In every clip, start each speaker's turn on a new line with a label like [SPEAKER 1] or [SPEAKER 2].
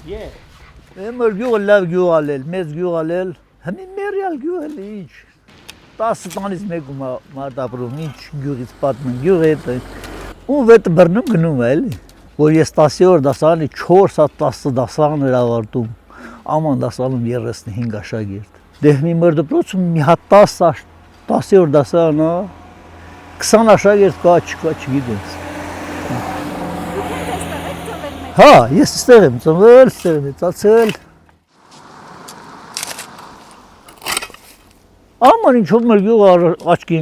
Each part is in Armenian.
[SPEAKER 1] Մեր գյուղը լավ գյուղ ալել, մեծ գյուղ ալել, հմի մերյալ գյուղ էլ ինչ, 10 տանից մեկում մարդապրում, ինչ գյուղից պատմեն, գյուղ է ու վետը բրնում գնում է էլի, որ ես 10 օր դասարանի 4 հատ 10 դասարան էր ավարտում, աման դասարանում 35 աշակերտ, դեհ մի մեր դպրոցում մի հատ 10 օր դասարանա, 20 աշակերտ կա չկա չգիտենց։ Հա, ես ստեղ եմ ծնվել, ստեղ եմ ծացել։ Աման ինչով մեր գյուղը աչքի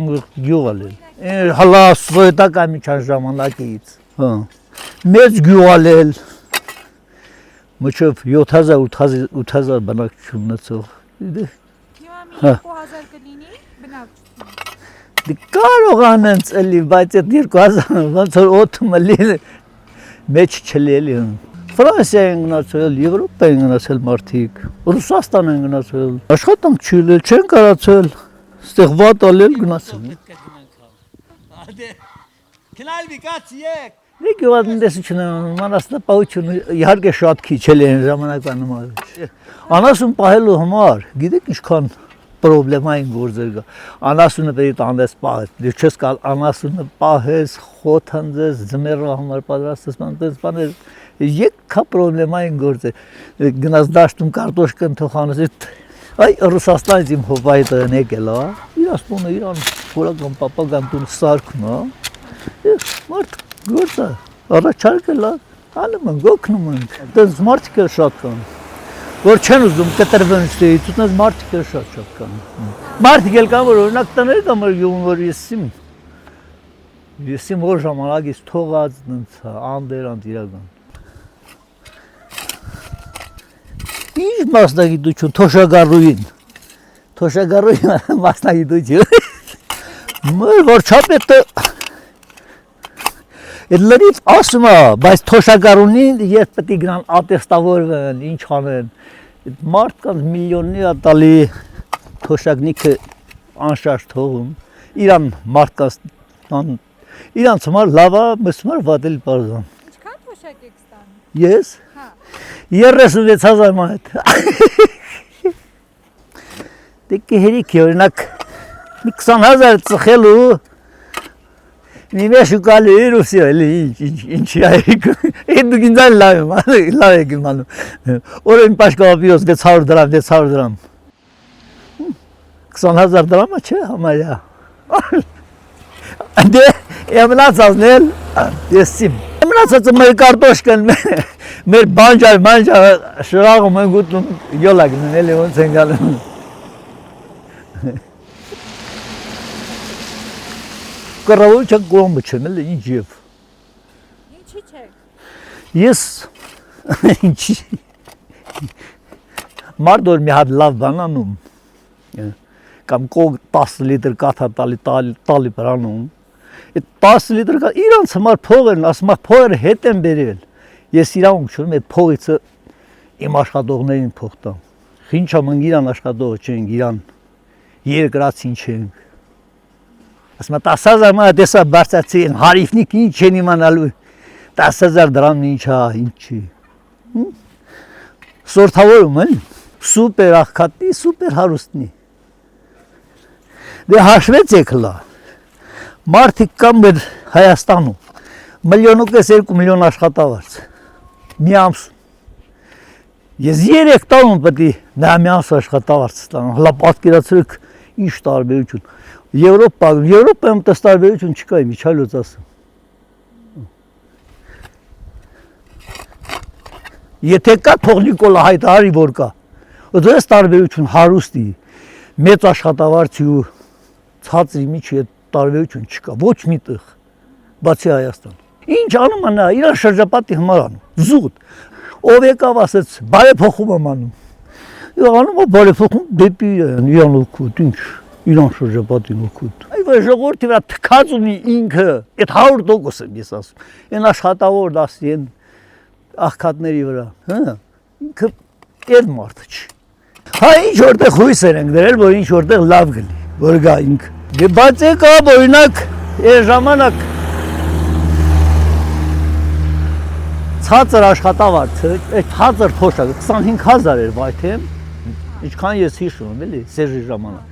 [SPEAKER 1] գյուղ ալել։ Հալա սովետական միջան ժամանակից։ Հա։ Մեծ գյուղ ալել։ Մոչով 7000 բնակչություն ունեցող։
[SPEAKER 2] Հիմա 2000 կլինի բնակչություն։
[SPEAKER 1] Դե կարող անենց էլի, բայց այդ 2000 ոնց որ օդում էլի մեջ չլելի։ Ֆրանսիա են գնացել, Եվրոպա են գնացել մարդիկ, Ռուսաստան են գնացել, աշխատանք չունել, չեն կարացել, ստեղ վատ ալել գնացել։
[SPEAKER 3] Քնալ վիկաց եկ։
[SPEAKER 1] Դե գյուղատնտեսությունը մանասնապահությունը իհարկե շատ քիչ էլ են ժամանակվա նման։ Անասուն պահելու համար, գիտեք ինչքան պրոբլեմային գործեր կա։ Անասունը պետք է տանդես պահես, դու չես կալ անասունը պահես, խոթանձես, ձմեռվա համար պատրաստես, բաներ Եկա պրոբլեմային գործ է, գնաց դաշտում կարտոշկան թոխանես, այ Ռուսաստանից իմ հոպայի տղեն եկել է, իրաց տունը իրան խորական պապական տուն սարքում է, մարդ գործ է, առաջարկել է, անում ենք, օգնում ենք, տենց մարդիկ էլ շատ կան, որ չեն ուզում կտրվեն ստեից, ու տենց մարդիկ էլ շատ կան, մարդիկ էլ կան, որ օրինակ տներ կամ գյուղում, որ եսիմ որ ժամանակից թողած անդերանտ իրական։ Ինչ մասնագիտություն, թոշագարույն մասնագիտություն, վարչապետը այդ լրիվ ասում է, բայց թոշագարունին երբ պետք է գնան ատեստավորվեն, ինչ անեն, մարդկանց միլիոնի ատալի թոշագնիքը անշարժ թողում, իրան մարդկանց, իրանց համար լավա, մեզ համար վատել պարզան։
[SPEAKER 2] Ինչքան թոշակ եք ստանում։
[SPEAKER 1] Ես? 36,000 մանետ։ Դե կհերիք է, օրինակ, մի 20,000 ծխելու, մի մեշ ու կալի էր ու սյո, ինչի այրիկ, էդ դուք ինձան լավ եք իմանում, օրեն պաշկավապիրոս 600 դրամ, 20,000 դրամը չէ համարյա, դե էմնացածն էլ, եսիմ, էմնացածը մեր կարտոշկն մեր բանջա շրաղում են գուտնում յոլակն են էլի ոնց են գալում։ Կռավոլ չեք կողմը չեմ էլի ինչ և։
[SPEAKER 2] Ինչի չեք։
[SPEAKER 1] Ես ինչի մարդ որ մի հատ լավ բան անում կամ կող 10 լիտր կաթա տալի պրանում այդ 10 լիտր կաթա իրանց համար փող են ասում փողերը հետ են բերել ես իրանք չունեմ այդ փողիցը իմ աշխատողներին փող տամ Խինչա մենք իրան աշխատողը չենք իրան երկրացին չենք ասում 10,000 մանա տեսա բարձացի հարիվնիկ ինչ չեն իմանալու 10,000 դրամն ինչ է ինչի սորթավորում են սուպեր աղքատնի սուպեր հարուստնի դե հաշվեցեք լա մարդիկ կան մեր Հայաստանում միլիոն ու կես 2 միլիոն աշխատավարձ մի ամս ես 3 տարում պետք է նա մի ամս աշխատավարձ ստանամ հլա պատկերացրեք ինչ տարբերություն Եվրոպայում տես տարբերություն չկա միջալոց ասեմ Եթե կա թող Նիկոլա հայտարարի որ կա դες տարբերություն հարուստի մեծ աշխատավարձի ու ցածրի միջի տարբերություն չկա ոչ միտեղ բացի Հայաստան ինչ անում է նա իր շրջապատի համար անում զուտ ով եկավ ասեց բարեփոխում եմ անում անում է բարեփոխում դեպի իրան օգուտ ինչ իրան շրջապատին օգուտ այ ժողովրդի վրա թքած ունի ինքը այդ 100% եմ ես ասում այն աշխատավոր դասի են աղքատների վրա հա ինքը այդ մարդը չի հա ինչ որտեղ հույսեր ենք դրել որ ինչ որտեղ լավ գնի որ գա ինքը դե բայց եկա օրինակ այս ժամանակ ցածր աշխատավարձը, այդ ցածր փոշակը 25000 էր վայթեմ, ինչքան ես հիշում եմ, էլի, Սերժի ժամանակ։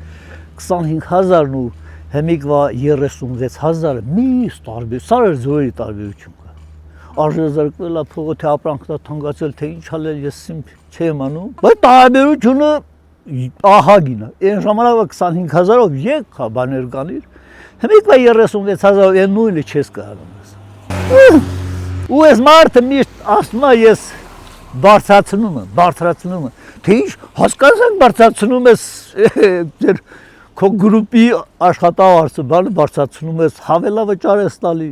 [SPEAKER 1] 25000-ն ու հիմիկվա 36000-ը միշտ տարբեր, սարեր զորի տարբերություն կա։ Արժեզրկվելա փողը թե ապրանքն թանկացել, թե ինչ անել ես չեմ անում, բայց տարբերությունը ահագին է։ Այն ժամանակվա 25000-ով եկա բաներ կանիր, հիմիկվա 36000-ով այն նույնը չես կարողանում։ Ու ես մարդը միշտ ասում է ես բարձրացնում եմ, թե ինչ հասկանանք բարձրացնում ես ձեր քո գրուպի աշխատավարձը, բանը բարձրացնում ես, հավելավճար ես տալի։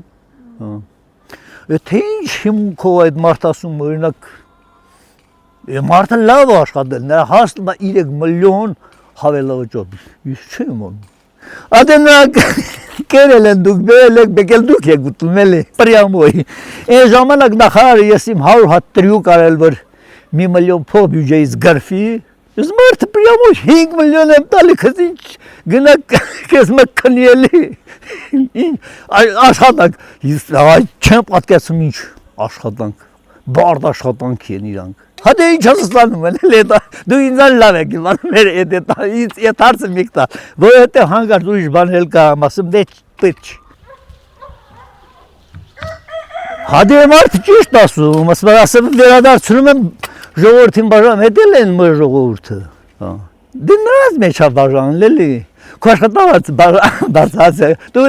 [SPEAKER 1] Թե ինչ հիմքով այդ մարդ ասում, օրինակ մարդը լավ աշխատել, նրա հասնում է 3 միլիոն հավելավճար, ես չեմ անում։ Ադե նրանք կերել են դուք, բերել եք, բեկել դուք եք ուտում էլի, պրյամոյ։ Այն ժամանակ նախարարը ես իմ 100 հատ տրյուկ արել, որ 1 միլիոն փող բյուջեից գրվի, ես մարդը պրյամոյ 5 միլիոն եմ տալի, քեզ ինչ գնա քեզ մկնի էլի։ Աշխատանք, ես չեմ պատկերացնում ինչ աշխատանք, բարդ աշխատանք են իրանք։ Հատե ինչ ասանում են, էլի դու ինձան լավ եք իմանում էր այդ հարցը միք տա, որովհետև հանգարտ ուրիշ բան էլ կա, ասում դե պետք չի։ Հատե մարդ ճիշտ ասում, ասում վերադարձնում եմ ժողովրդին բաժանում, հետ էլ են մեր ժողովուրդը։ Դե նրանց մեջ է բաժանել էլի, քո աշխատավարձը բարձրացել, դու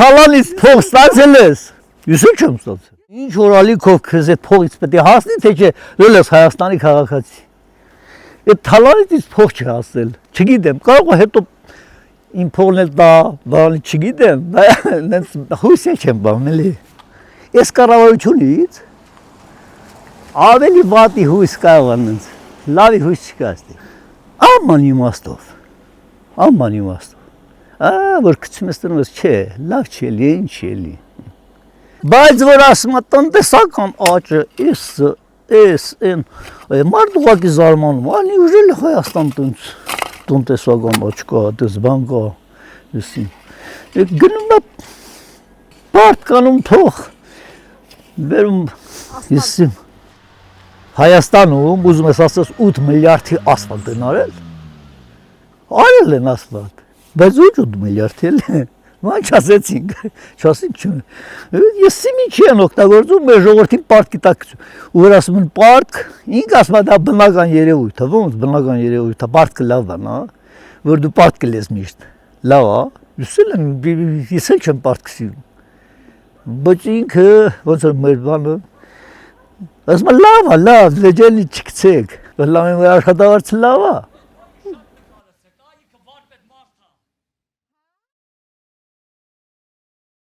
[SPEAKER 1] թալանից փող ստացել ես, ես չեմ ստացել։ Ինչ որ ալիքով քեզ այդ փողից պետք է հասնի, թե չէ, դու ես Հայաստանի քաղաքացի։ Այդ թալանից փող չհասել, չգիտեմ, կարող է հետո իմ փողն էլ տա, բանը չգիտեմ, նենց հույս չեմ բան, էլի։ Այս կառավարությունից ավելի վատի հույս կարող է նենց, լավի հույս չկա այստեղ։ Աման իմաստով, որ գցում ես տրում ես, չէ, լավ չի էլի, ինչ չի էլի։ Բայց որ ասում է տնտեսական աճը, այն, մարդ ուղղակի զարմանում, անի ուժել է Հայաստան տնտեսական աճ կա, դες բան կա, գնում է բարդ կանում թող, վերում իսիմ, Հայաստանում, ուզում ես ասես 8 միլիարդի ասֆալտ են արել են ասֆալտ, բայց ոչ 8 միլիարդ էլ է, ման չասեցինք, ես սիմի չի են օգտագործում, մեր ժողորդին պարտքի տակ, ու որ ասում են պարտք, ինք ասում է դա բնական երևույթ, ոնց բնական երևույթ, պարտքը լավ բան, որ դու պարտքը լես միշտ, լավ, ես էլ չեմ պարտքը սիրում, բայց ինքը, ոնց որ մեր բանը, ասում է լավ, լեջելի չկցեք, լավ եմ աշխատավարձը լավ է,